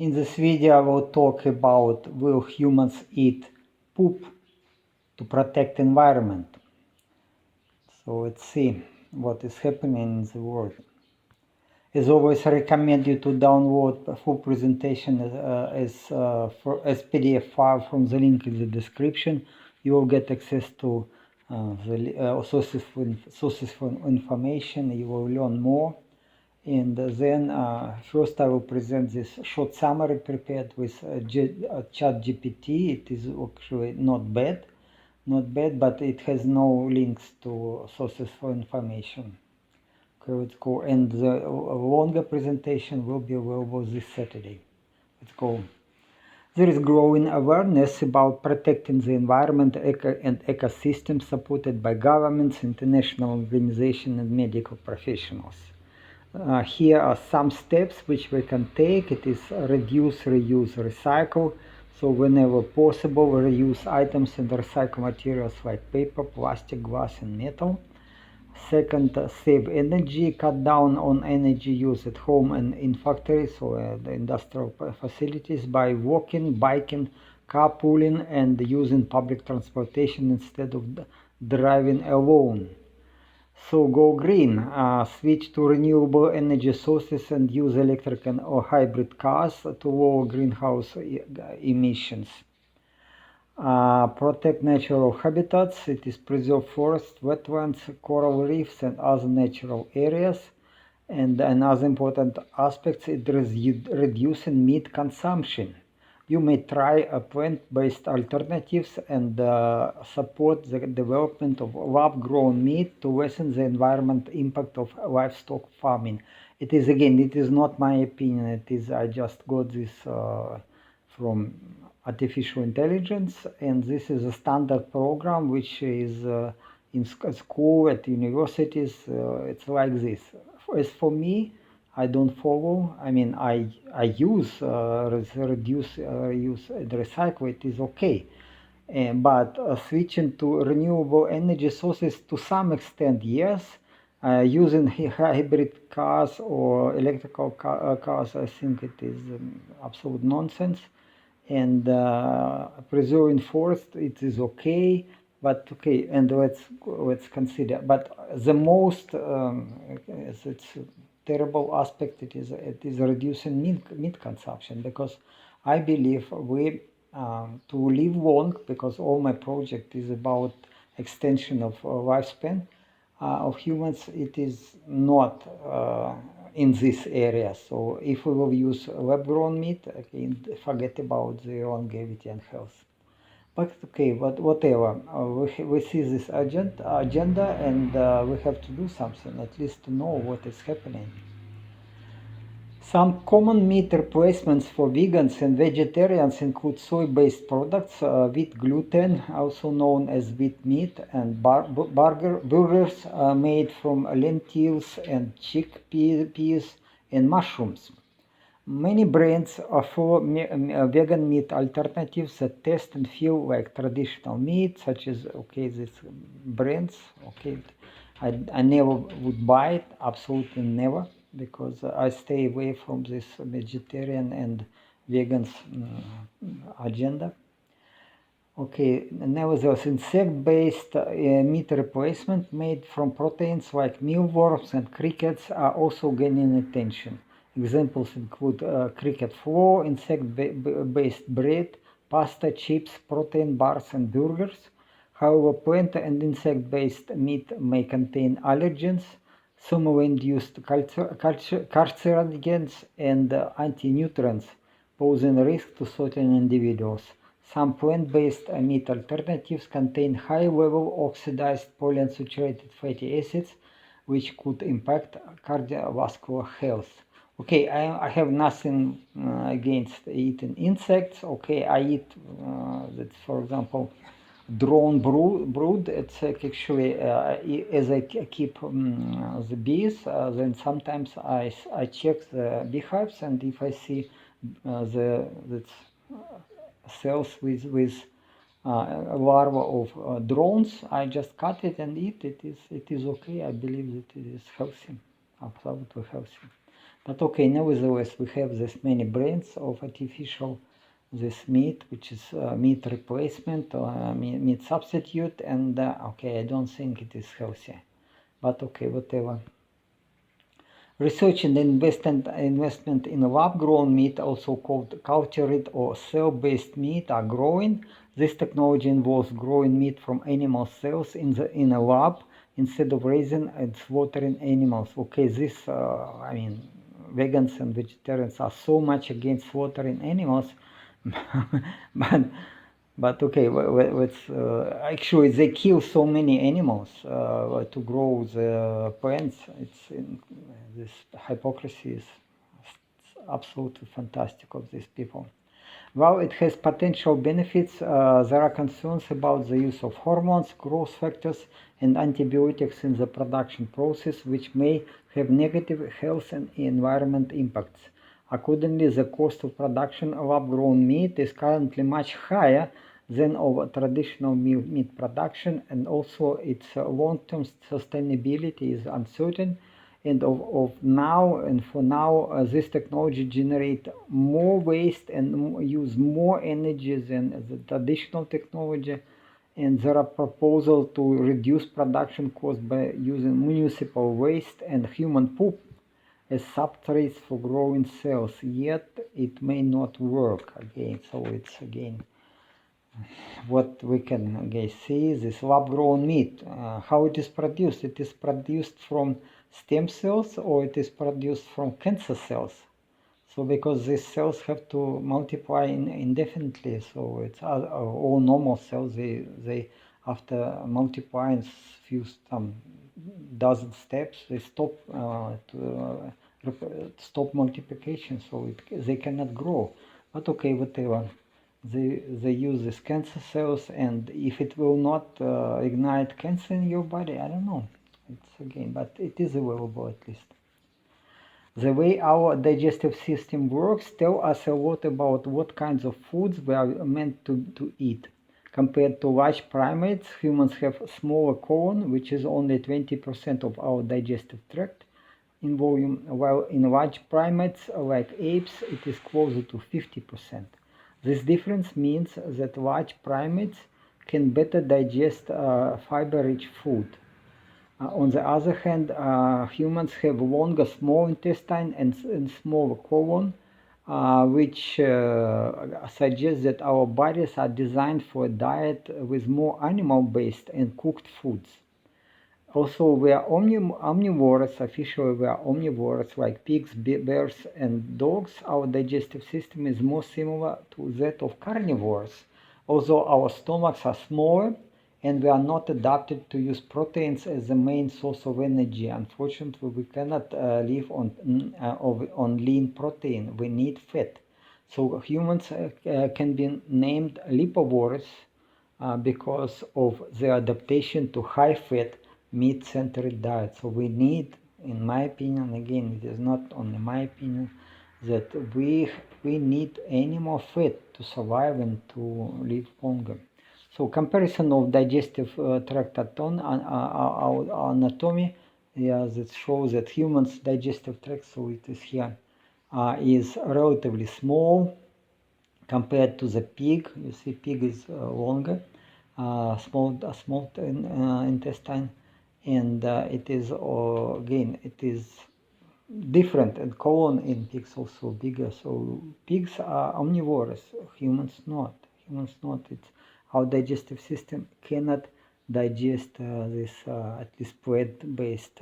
In this video, I will talk about will humans eat poop to protect environment. So let's see what is happening in the world. As always, I recommend you to download a full presentation as PDF file from the link in the description. You will get access to the sources for information. You will learn more. And then first I will present this short summary prepared with ChatGPT. It is actually not bad, but it has no links to sources for information. Okay, let's go. And the longer presentation will be available this Saturday. Let's go. There is growing awareness about protecting the environment and ecosystem supported by governments, international organizations, and medical professionals. Here are some steps which we can take. It is reduce, reuse, recycle. So whenever possible, reuse items and recycle materials like paper, plastic, glass, and metal. Second, save energy, cut down on energy use at home and in factories or the industrial facilities by walking, biking, carpooling, and using public transportation instead of driving alone. So go green, switch to renewable energy sources and use electric or hybrid cars to lower greenhouse emissions. Protect natural habitats. It is preserve forests, wetlands, coral reefs, and other natural areas. And another important aspect is reducing meat consumption. You may try plant-based alternatives and support the development of lab-grown meat to lessen the environmental impact of livestock farming. It is not my opinion. I just got this from artificial intelligence, and this is a standard program which is in school, at universities. It's like this. As for me, I don't follow. I mean, I use reduce, reuse, and recycle. It is okay, but switching to renewable energy sources to some extent, yes. Using hybrid cars or electrical cars, I think it is absolute nonsense. And preserving forest, it is okay, but okay. And let's consider. But the most it's terrible aspect it is reducing meat consumption, because I believe we to live long, because all my project is about extension of lifespan of humans. It is not in this area. So if we will use lab-grown meat, okay, forget about the longevity and health. But okay, but whatever, we see this agenda, and we have to do something, at least to know what is happening. Some common meat replacements for vegans and vegetarians include soy-based products, wheat gluten, also known as wheat meat, and burgers made from lentils and chickpeas and mushrooms. Many brands offer vegan meat alternatives that taste and feel like traditional meat, such as, okay, these brands, okay, I never would buy it, absolutely never, because I stay away from this vegetarian and vegan agenda. Okay, nevertheless, insect-based meat replacement made from proteins like mealworms and crickets are also gaining attention. Examples include cricket flour, insect-based bread, pasta, chips, protein bars, and burgers. However, plant and insect-based meat may contain allergens, thermal-induced carcinogens, and anti-nutrients, posing risk to certain individuals. Some plant-based meat alternatives contain high-level oxidized polyunsaturated fatty acids, which could impact cardiovascular health. Okay, I have nothing against eating insects. Okay, I eat, that's, for example, drone brood. It's actually, as I keep the bees, then sometimes I check the beehives, and if I see that's cells with larva of drones, I just cut it and eat it. It is okay. I believe that it is healthy, absolutely healthy. But okay, nevertheless, we have this many brands of artificial this meat, which is meat replacement or meat substitute, and okay, I don't think it is healthy. But okay, whatever. Research and investment in lab-grown meat, also called cultured or cell-based meat, are growing. This technology involves growing meat from animal cells in a lab instead of raising and slaughtering animals. Okay, this, I mean, vegans and vegetarians are so much against slaughtering animals, but okay, let's actually they kill so many animals to grow the plants. This hypocrisy is absolutely fantastic of these people. While it has potential benefits, there are concerns about the use of hormones, growth factors, and antibiotics in the production process, which may have negative health and environment impacts. Accordingly, the cost of production of lab-grown meat is currently much higher than of traditional meat production, and also its long-term sustainability is uncertain. And for now, this technology generate more waste and use more energy than the traditional technology. And there are proposals to reduce production costs by using municipal waste and human poop as substrates for growing cells. Yet it may not work again. So it's again what we can again see, this lab-grown meat. How it is produced? It is produced from stem cells or it is produced from cancer cells. So because these cells have to multiply indefinitely, so it's all normal cells, they after multiplying few some dozen steps, they stop stop multiplication, so they cannot grow. But okay, whatever. They use these cancer cells, and if it will not ignite cancer in your body, I don't know. It's again, but it is available at least. The way our digestive system works tell us a lot about what kinds of foods we are meant to eat. Compared to large primates, humans have smaller colon, which is only 20% of our digestive tract in volume, while in large primates like apes, it is closer to 50%. This difference means that large primates can better digest fiber-rich food. On the other hand, humans have longer small intestine and smaller colon, which suggests that our bodies are designed for a diet with more animal-based and cooked foods. Also, we are omnivores, officially we are omnivores like pigs, bears, and dogs. Our digestive system is more similar to that of carnivores, although our stomachs are smaller and we are not adapted to use proteins as the main source of energy. Unfortunately, we cannot live on lean protein. We need fat. So humans can be named lipivores because of their adaptation to high-fat meat-centered diet. So we need, in my opinion, again, it is not only my opinion, that we need animal fat to survive and to live longer. So comparison of digestive tract anatomy, yeah, that shows that humans' digestive tract, so it is here, is relatively small compared to the pig. You see, pig is longer, small intestine, and it is again it is different, and colon in pigs also bigger. So pigs are omnivores, humans not. It's our digestive system cannot digest this at least plant-based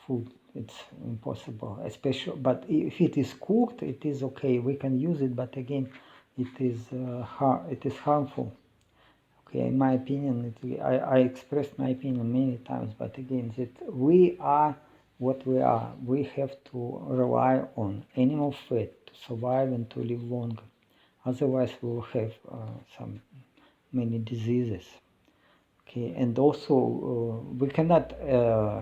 food. It's impossible, especially. But if it is cooked, it is okay. We can use it, but again, it is harmful. Okay, in my opinion, I expressed my opinion many times, but again, that we are what we are. We have to rely on animal fat to survive and to live longer. Otherwise, we will have many diseases. Okay, and also we cannot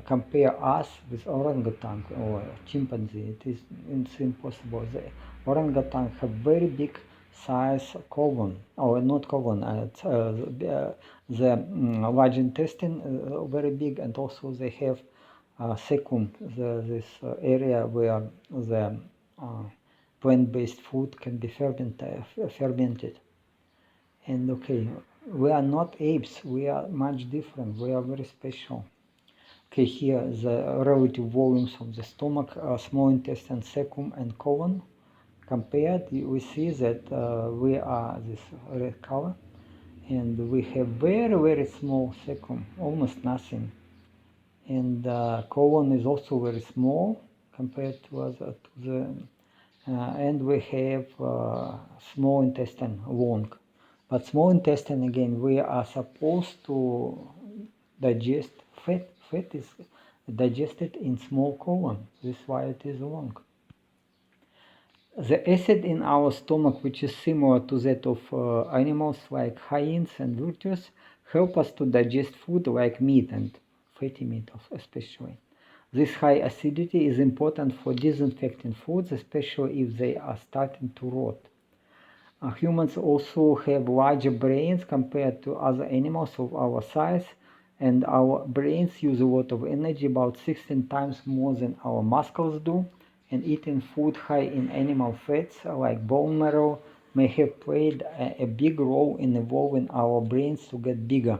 compare us with orangutan or chimpanzee. It's impossible. The orangutan have very big size colon, or not colon, the large intestine very big, and also they have secum, this area where the plant-based food can be fermented. And okay, we are not apes, we are much different, we are very special. Okay, here the relative volumes of the stomach, small intestine, cecum, and colon compared. We see that we are this red color, and we have very small cecum, almost nothing, and colon is also very small compared to the and we have small intestine long. But small intestine, again, we are supposed to digest fat. Fat is digested in small colon. This is why it is long. The acid in our stomach, which is similar to that of animals like hyenas and vultures, help us to digest food like meat and fatty meat especially. This high acidity is important for disinfecting foods, especially if they are starting to rot. Humans also have larger brains compared to other animals of our size, and our brains use a lot of energy, about 16 times more than our muscles do, and eating food high in animal fats like bone marrow may have played a big role in evolving our brains to get bigger.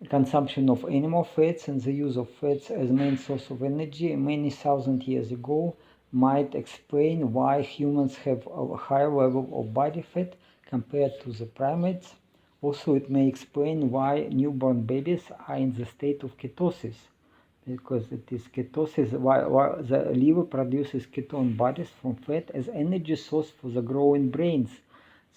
Consumption of animal fats and the use of fats as main source of energy many thousand years ago might explain why humans have a higher level of body fat compared to the primates. Also, it may explain why newborn babies are in the state of ketosis, because it is ketosis, while the liver produces ketone bodies from fat as energy source for the growing brains.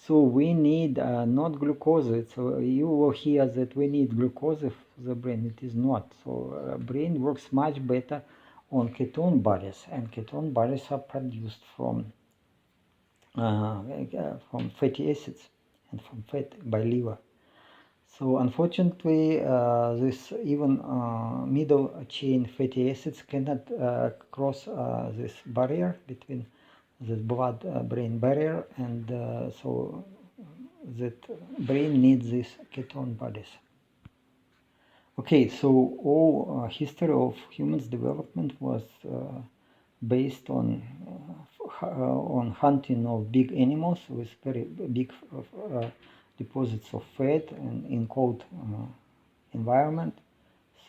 So we need not glucose. You will hear that we need glucose for the brain. It is not. So brain works much better on ketone bodies, and ketone bodies are produced from fatty acids and from fat by liver. So unfortunately, this even middle chain fatty acids cannot cross this barrier between the blood-brain barrier, and so that brain needs these ketone bodies. Okay, so all history of humans' development was based on hunting of big animals with very big deposits of fat and in cold environment.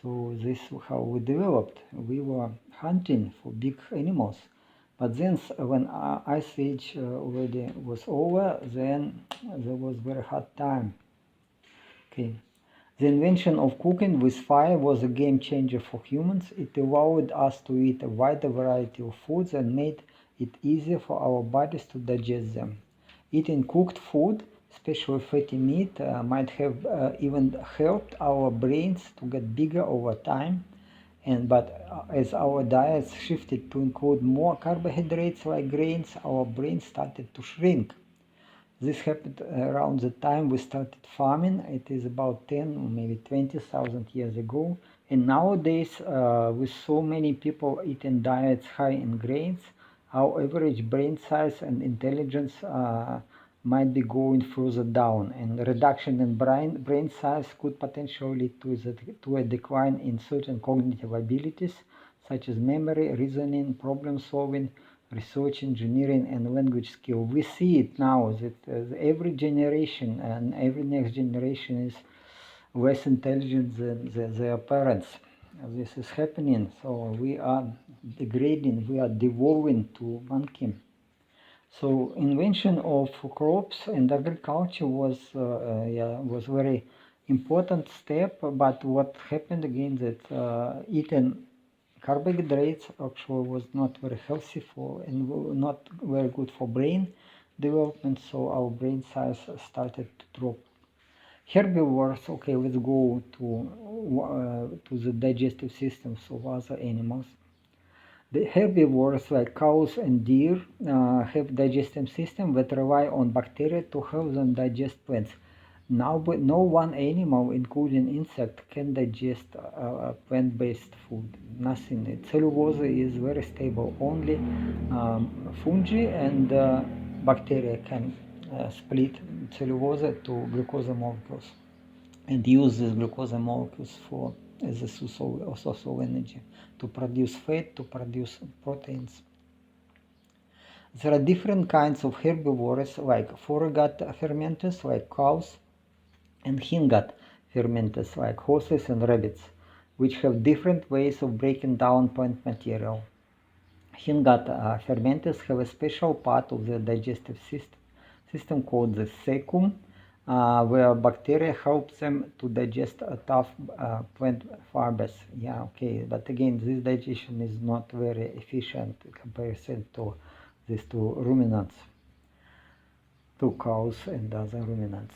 So this is how we developed. We were hunting for big animals. But then when Ice Age already was over, then there was very hard time. Okay. The invention of cooking with fire was a game changer for humans. It allowed us to eat a wider variety of foods and made it easier for our bodies to digest them. Eating cooked food, especially fatty meat, might have even helped our brains to get bigger over time. But as our diets shifted to include more carbohydrates like grains, our brains started to shrink. This happened around the time we started farming. It is about 10 or maybe 20,000 years ago. And nowadays, with so many people eating diets high in grains, our average brain size and intelligence might be going further down. And reduction in brain size could potentially lead to a decline in certain cognitive abilities, such as memory, reasoning, problem solving, research, engineering, and language skill. We see it now that every generation and every next generation is less intelligent than their parents. This is happening, so we are degrading, we are devolving to monkey. So invention of crops and agriculture was very important step. But what happened again that eating carbohydrates actually was not very healthy and not very good for brain development, so our brain size started to drop. Herbivores, okay, let's go to the digestive systems of other animals. The herbivores like cows and deer have digestive system that rely on bacteria to help them digest plants. Now, no one animal, including insect, can digest plant-based food. Nothing. Cellulose is very stable. Only fungi and bacteria can split cellulose to glucose molecules and use these glucose molecules for as a source of energy to produce fat, to produce proteins. There are different kinds of herbivores like foregut fermenters like cows and hindgut fermenters like horses and rabbits, which have different ways of breaking down plant material. Hindgut fermenters have a special part of the digestive system called the cecum, where bacteria help them to digest tough plant fibers. Yeah, okay, but again, this digestion is not very efficient in comparison to these two ruminants, to cows and other ruminants.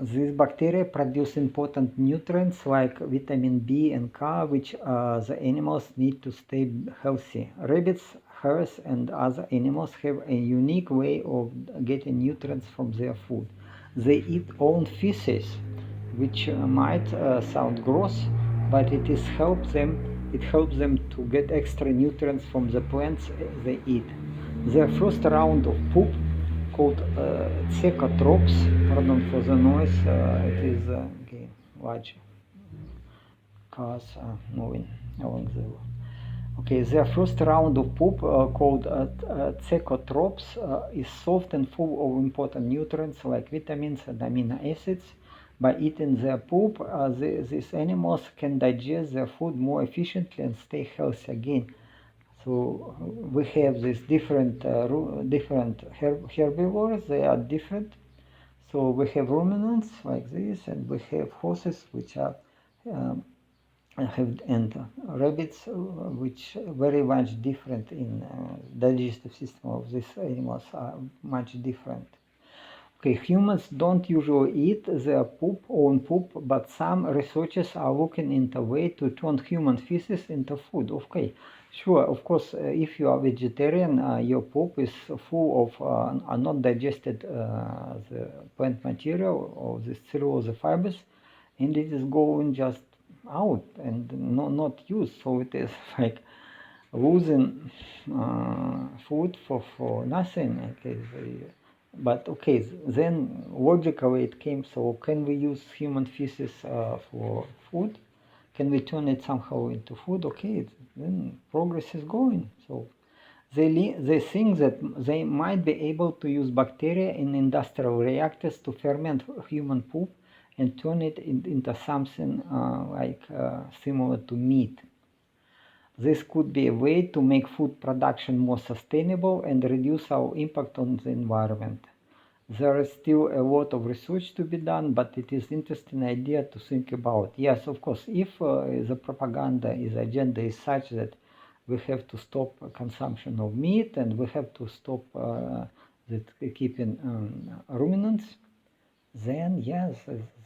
These bacteria produce important nutrients like vitamin B and K, which the animals need to stay healthy. Rabbits, hares, and other animals have a unique way of getting nutrients from their food. They eat own feces, which might sound gross, but it helps them to get extra nutrients from the plants they eat. Their first round of poop, called cecotrophs, pardon for the noise, it is okay, large cars moving along the road. Okay, their first round of poop, called cecotrophs, is soft and full of important nutrients like vitamins and amino acids. By eating their poop, these animals can digest their food more efficiently and stay healthy again. So we have these different herbivores. They are different. So we have ruminants like this, and we have horses, which are and rabbits, which very much different in digestive system of these animals are much different. Okay, humans don't usually eat their own poop, but some researchers are looking into a way to turn human feces into food. Okay, sure, of course, if you are vegetarian, your poop is full of not digested the plant material or the cellulose fibers, and it is going just out and not used. So it is like losing food for nothing. Okay, but okay, then logically it came, so can we use human feces for food? Can we turn it somehow into food? Okay, then progress is going. So they think that they might be able to use bacteria in industrial reactors to ferment human poop and turn it into something similar to meat. This could be a way to make food production more sustainable and reduce our impact on the environment. There is still a lot of research to be done, but it is an interesting idea to think about. Yes, of course, if the propaganda, the agenda is such that we have to stop consumption of meat and we have to stop keeping ruminants, then yes,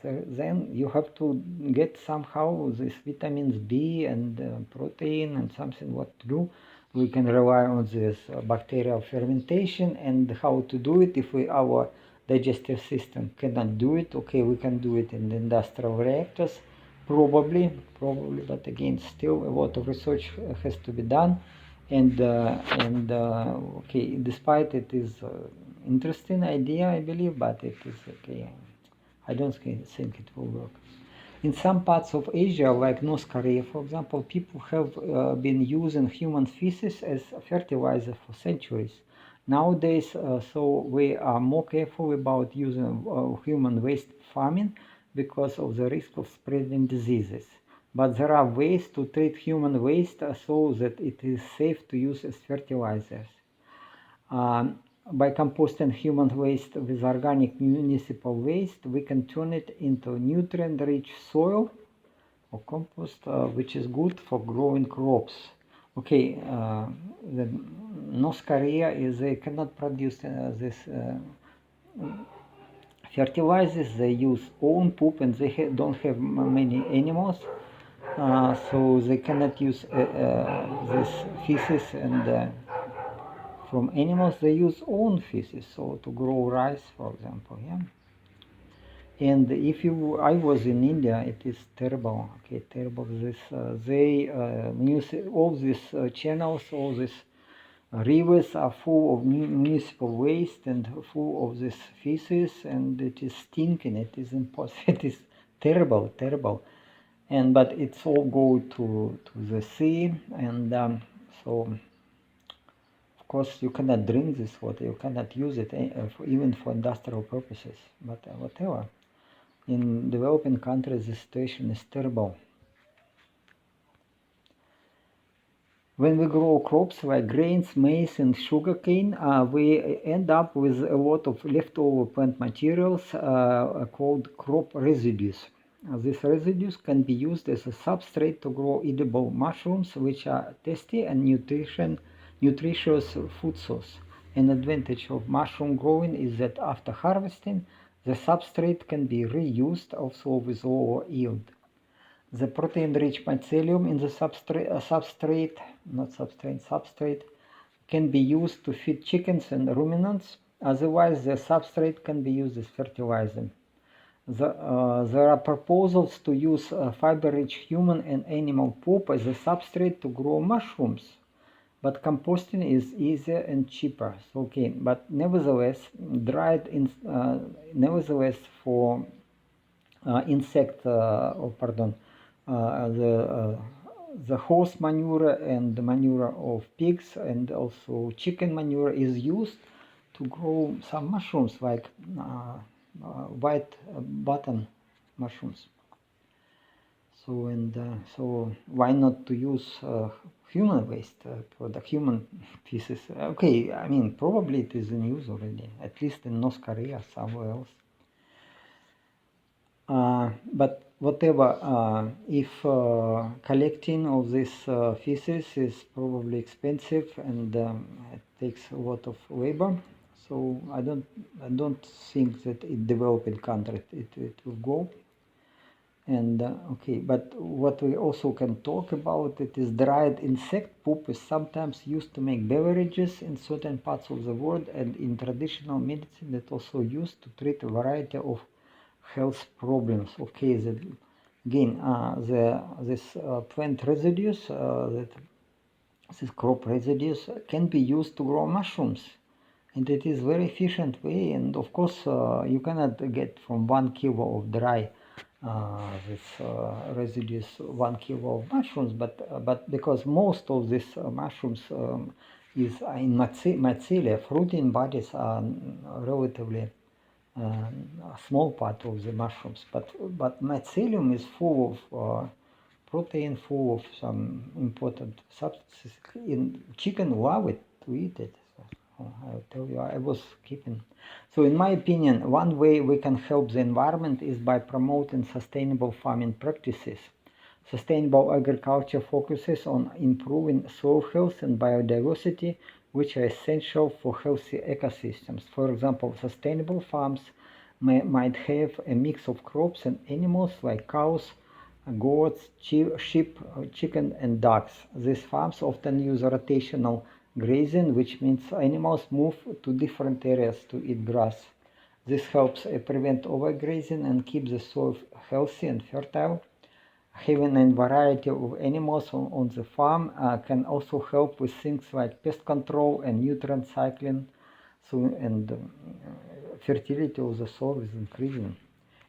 then you have to get somehow this vitamins B and protein and something what to do. We can rely on this bacterial fermentation, and how to do it if our digestive system cannot do it. Okay, we can do it in the industrial reactors, probably, but again, still a lot of research has to be done. And okay, despite it is interesting idea, I believe, but it is okay. I don't think it will work. In some parts of Asia, like North Korea, for example, people have been using human feces as fertilizer for centuries. Nowadays, so we are more careful about using human waste farming because of the risk of spreading diseases. But there are ways to treat human waste so that it is safe to use as fertilizers. By composting human waste with organic municipal waste, we can turn it into nutrient-rich soil or compost, which is good for growing crops. Okay, North Korea they cannot produce this fertilizers. They use own poop, and they don't have many animals, so they cannot use this feces and from animals. They use own feces, so to grow rice, for example. Yeah. And if I was in India, it is terrible. Okay, terrible. This all these channels, all these rivers are full of municipal waste and full of this feces, and it is stinking. It is impossible. It is terrible. but it's all go to the sea, and so of course you cannot drink this water, you cannot use it even for industrial purposes, but whatever. In developing countries the situation is terrible. When we grow crops like grains, maize and sugarcane, we end up with a lot of leftover plant materials called crop residues. These residues can be used as a substrate to grow edible mushrooms, which are tasty and nutritious food source. An advantage of mushroom growing is that after harvesting, the substrate can be reused, also with lower yield. The protein-rich mycelium in the substrate can be used to feed chickens and ruminants. Otherwise, the substrate can be used as fertilizer. There are proposals to use fiber-rich human and animal poop as a substrate to grow mushrooms, but composting is easier and cheaper. So, okay, but nevertheless, for the horse manure and the manure of pigs and also chicken manure is used to grow some mushrooms like white button mushrooms. So why not to use human waste product, human pieces? Okay, I mean probably it is in use already, at least in North Korea, somewhere else. But whatever, if collecting of this feces is probably expensive and it takes a lot of labor, so I don't think that in developing countries it will go. And okay, but what we also can talk about it is dried insect poop is sometimes used to make beverages in certain parts of the world, and in traditional medicine it also used to treat a variety of health problems. Okay, again, this plant residues, these crop residues can be used to grow mushrooms, and it is very efficient way. And of course, you cannot get from 1 kilo of dry residues 1 kilo of mushrooms, but because most of these mushrooms is in mycelia, fruiting bodies are relatively a small part of the mushrooms, but mycelium is full of protein, full of some important substances. In chicken love it to eat it. I'll tell you, I was keeping. So in my opinion, one way we can help the environment is by promoting sustainable farming practices. Sustainable agriculture focuses on improving soil health and biodiversity, which are essential for healthy ecosystems. For example, sustainable farms might have a mix of crops and animals like cows, goats, sheep, chicken, and ducks. These farms often use rotational grazing, which means animals move to different areas to eat grass. This helps prevent overgrazing and keep the soil healthy and fertile. Having a variety of animals on the farm can also help with things like pest control and nutrient cycling, and fertility of the soil is increasing.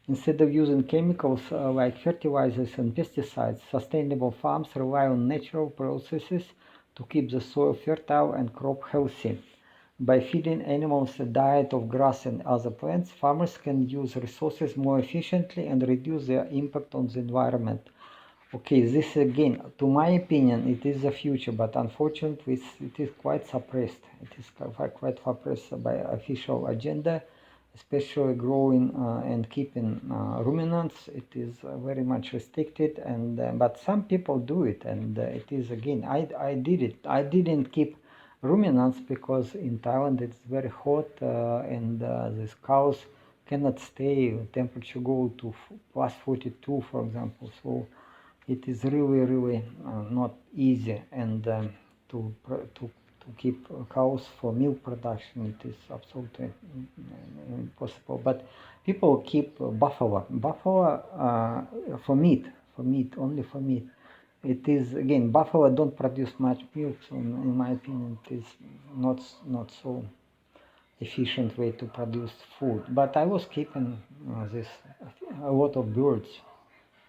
Instead of using chemicals like fertilizers and pesticides, sustainable farms rely on natural processes to keep the soil fertile and crop healthy. By feeding animals a diet of grass and other plants, farmers can use resources more efficiently and reduce their impact on the environment. Okay, this again, to my opinion, it is the future, but unfortunately it is quite suppressed. It is quite suppressed by official agenda, especially growing and keeping ruminants. It is very much restricted, and but some people do it, and it is again. I did it. I didn't keep ruminants because in Thailand it's very hot, and these cows cannot stay. Temperature go to plus 42, for example. So it is really not easy, and to keep cows for milk production, it is absolutely impossible. But people keep buffalo for meat, only for meat. It is again, buffalo don't produce much milk, so in my opinion it is not so efficient way to produce food. But I was keeping this a lot of birds.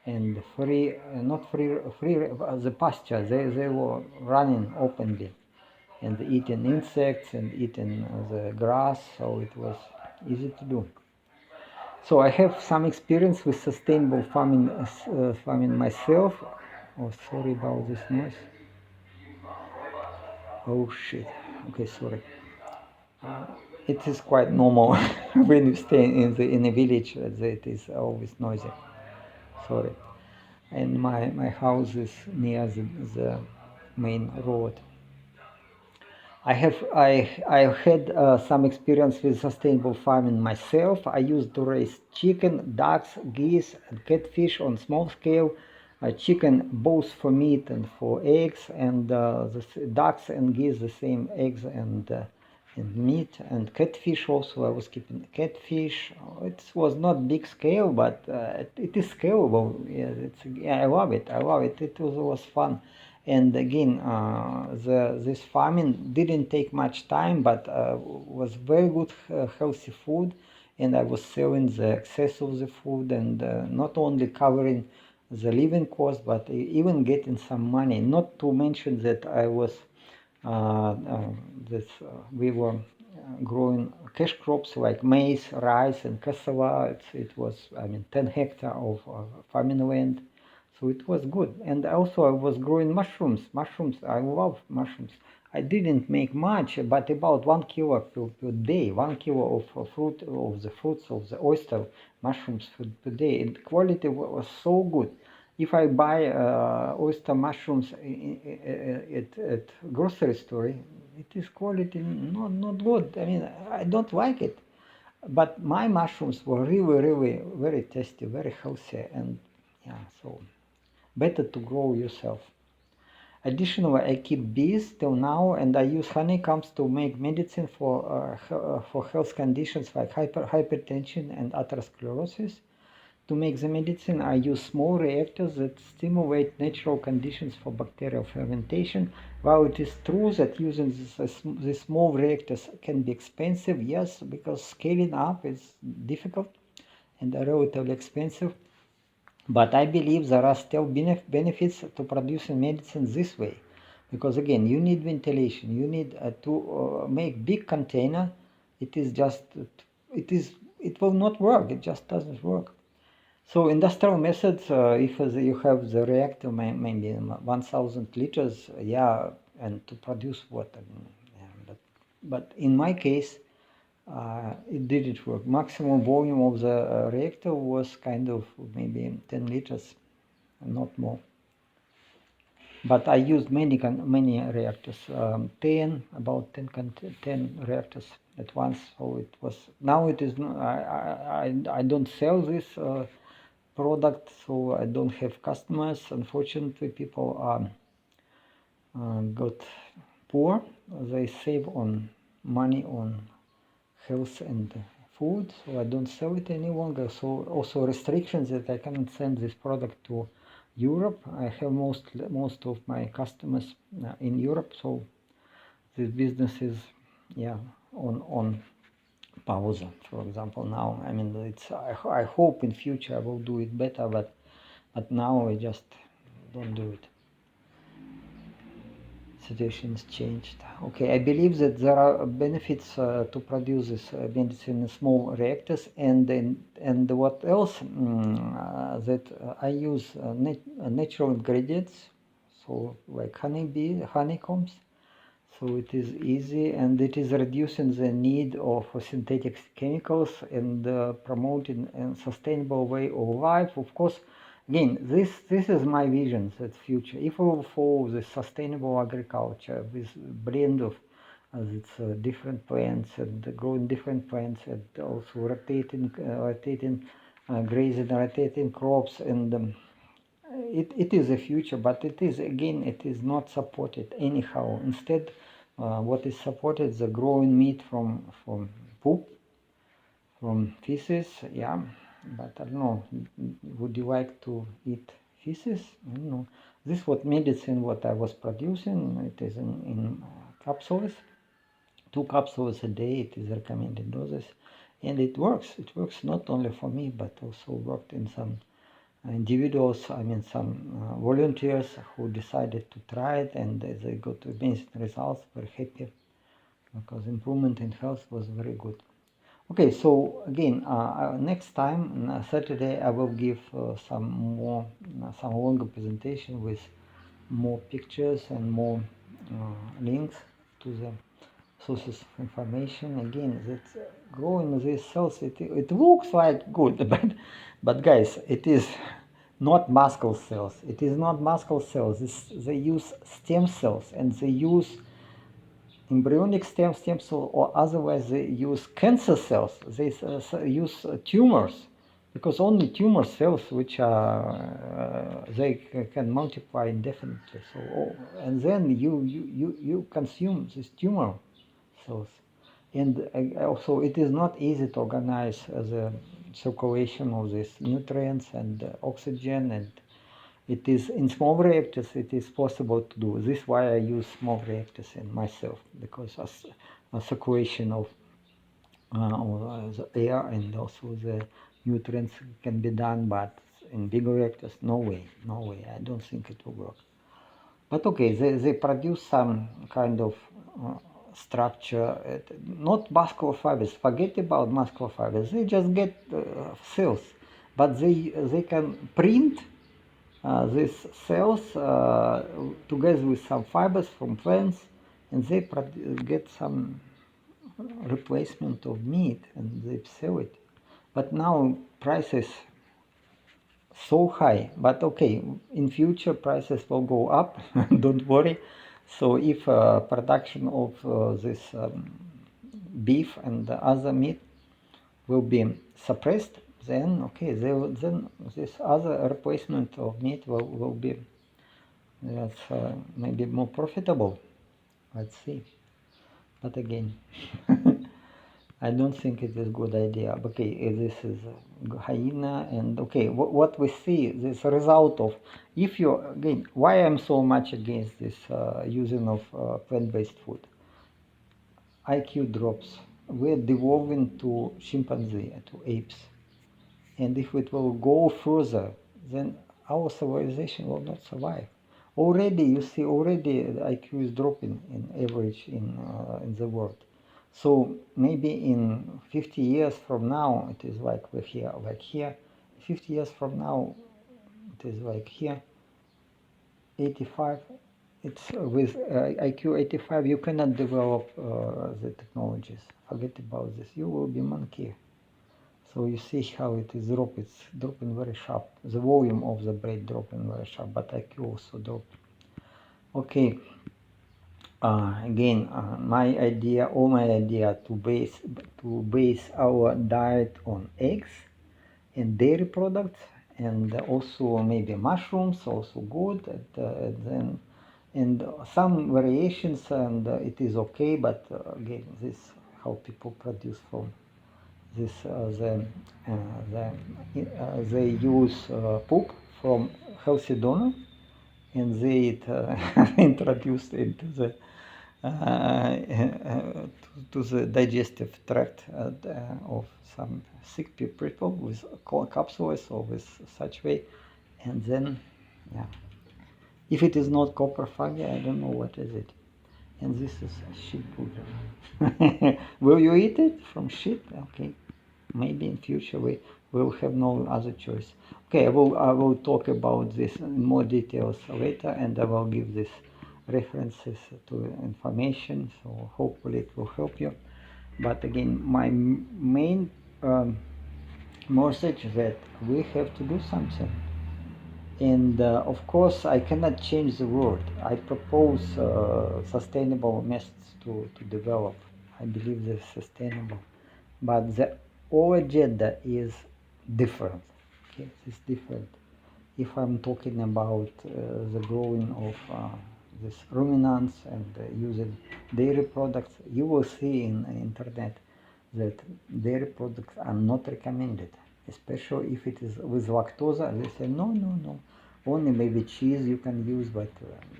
and free, not free, the pasture. They were running openly and eating insects and eating the grass, so it was easy to do. So I have some experience with sustainable farming myself. Oh, sorry about this noise. Oh shit. Okay, sorry. It is quite normal when you stay in a village. It is always noisy. Sorry. And my house is near the main road. I had some experience with sustainable farming myself. I used to raise chicken, ducks, geese, and catfish on small scale. Chicken both for meat and for eggs, and the ducks and geese the same eggs and meat, and catfish also. I was keeping catfish. It was not big scale, but it is scalable. Yeah, I love it. I love it. It was fun. And again, this farming didn't take much time, but was very good healthy food, and I was selling the excess of the food, and not only covering the living cost, but even getting some money. Not to mention that I was we were growing cash crops like maize, rice, and cassava. It was, I mean, 10 hectares of farming land. So it was good. And also I was growing mushrooms. Mushrooms, I love mushrooms. I didn't make much, but about 1 kilo per day, 1 kilo of fruit, of the fruits of the oyster mushrooms per day. And quality was so good. If I buy oyster mushrooms at grocery store, it is quality not good. I mean, I don't like it. But my mushrooms were really very tasty, very healthy, and yeah, so better to grow yourself. Additionally, I keep bees till now, and I use honeycombs to make medicine for health conditions like hypertension and atherosclerosis. To make the medicine, I use small reactors that stimulate natural conditions for bacterial fermentation. While it is true that using these small reactors can be expensive, yes, because scaling up is difficult and relatively expensive. But I believe there are still benefits to producing medicine this way, because again, you need ventilation. You need to make big container. It will not work. It just doesn't work. So industrial methods, if you have the reactor, maybe 1,000 liters, yeah, and to produce water. Yeah, but in my case, it didn't work. Maximum volume of the reactor was kind of maybe 10 liters, not more. But I used many reactors, about 10 reactors at once. So it was, now it is, I don't sell this product, so I don't have customers. Unfortunately, people got poor. They save on money on health and food, so I don't sell it any longer. So also restrictions that I cannot send this product to Europe. I have most of my customers in Europe, so this business is, yeah, on pause, for example. Now, I mean, it's I hope in future I will do it better, but now I just don't do it. Situation has changed. Okay, I believe that there are benefits to produce this medicine in small reactors, and what else, that I use natural ingredients, so like honeycombs. So it is easy, and it is reducing the need of synthetic chemicals and promoting a sustainable way of life. Of course, again, this is my vision, that future. If we will follow the sustainable agriculture with blend of different plants and growing different plants, and also rotating grazing, rotating crops, and it is a future, but it is not supported anyhow. Instead, what is supported is the growing meat from poop, from feces. Yeah, but I don't know. Would you like to eat feces? I don't know. This what medicine what I was producing. It is in capsules. 2 capsules a day. It is recommended doses, and it works. It works not only for me, but also worked in some individuals, I mean some volunteers who decided to try it, and they got amazing results, very happy, because improvement in health was very good. Okay, so again, next time, Saturday, I will give some longer presentation with more pictures and more links to the sources of information. Again, that growing these cells, it looks like good, but guys, it is not muscle cells. It is not muscle cells. They use stem cells, and they use embryonic stem cell, or otherwise they use cancer cells. They use tumors, because only tumor cells which are they can multiply indefinitely. So and then you consume these tumor cells, and also it is not easy to organize the circulation of these nutrients and oxygen, and it is in small reactors it is possible to do. This is why I use small reactors in myself, because a circulation of the air and also the nutrients can be done, but in big reactors, no way. I don't think it will work. But okay, they produce some kind of structure, not muscular fibers. Forget about muscular fibers. They just get cells, but they can print these cells together with some fibers from plants, and they get some replacement of meat, and they sell it. But now prices so high, but okay, in future prices will go up. Don't worry. So if production of this beef and the other meat will be suppressed, then okay, then this other replacement of meat will be maybe more profitable. Let's see. But again, I don't think it is a good idea. Okay, this is hyena, and okay, what we see, this result of, if you, again, why I'm so much against this using of plant-based food. IQ drops. We're devolving to chimpanzee, to apes. And if it will go further, then our civilization will not survive. Already, you see, already the IQ is dropping in average in the world. So maybe in 50 years from now, it is like we're here, like here. 50 years from now, it is like here. 85, it's with IQ 85, you cannot develop the technologies. Forget about this. You will be monkey. So you see how it is drop. It's dropping very sharp. The volume of the brain dropping very sharp, but IQ also dropped. Okay. Again, my idea to base our diet on eggs and dairy products, and also maybe mushrooms, also good. Then and some variations, and it is okay. But again, this how people produce from this they use poop from healthy donor, and they introduced into the to the digestive tract of some sick people with capsules or with such way, and then yeah, if it is not copper fungi, I don't know what is it. And this is shit food. Will you eat it from shit? Okay, maybe in future we will have no other choice. Okay, I will talk about this in more details later, and I will give this references to information, so hopefully it will help you. But again, my main message is that we have to do something, and of course I cannot change the world. I propose sustainable methods to develop. I believe they're sustainable, but the whole agenda is different. Okay, it's different. If I'm talking about the growing of this ruminants and using dairy products, you will see in the internet that dairy products are not recommended, especially if it is with lactose. They say no, only maybe cheese you can use, but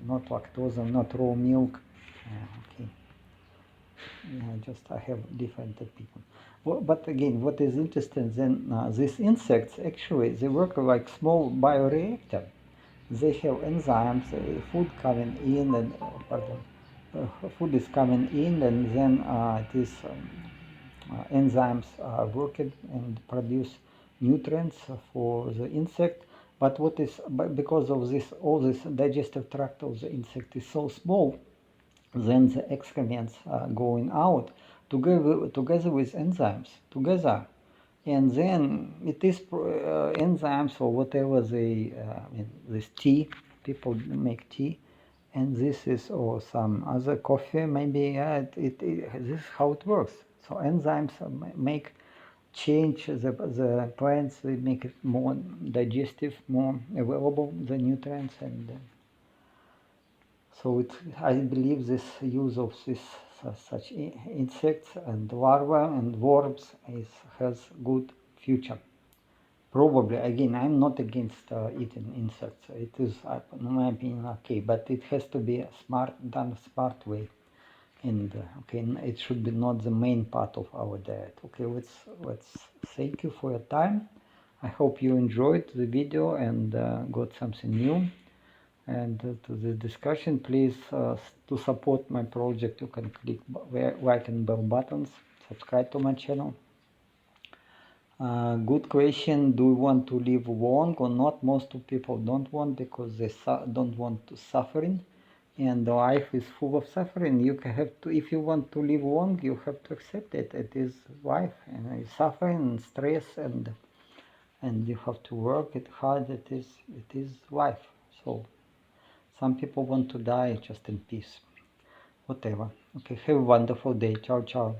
not lactose, not raw milk. Okay. I have different people. But again, what is interesting then, these insects actually they work like small bioreactor. They have enzymes, food coming in, and food is coming in, and then these enzymes are working and produce nutrients for the insect. But because of this, all this digestive tract of the insect is so small, then the excrements are going out together with enzymes together, and then it is enzymes or whatever they this tea, people make tea, and this is or some other coffee maybe, this is how it works. So enzymes make change the plants, they make it more digestive, more available the nutrients, and so I believe this use of such insects and larvae and worms has good future. Probably, again, I'm not against eating insects. It is, in my opinion, okay, but it has to be done smart way, and okay, it should be not the main part of our diet. Okay, let's thank you for your time. I hope you enjoyed the video and got something new. And to the discussion, please, to support my project, you can click like and bell buttons, subscribe to my channel. Good question. Do you want to live long or not? Most of people don't want, because they don't want suffering, and life is full of suffering. You have to, if you want to live long, you have to accept it. It is life, and it's suffering and stress, and you have to work it hard. It is life. So some people want to die just in peace. Whatever. Okay, have a wonderful day. Ciao, ciao.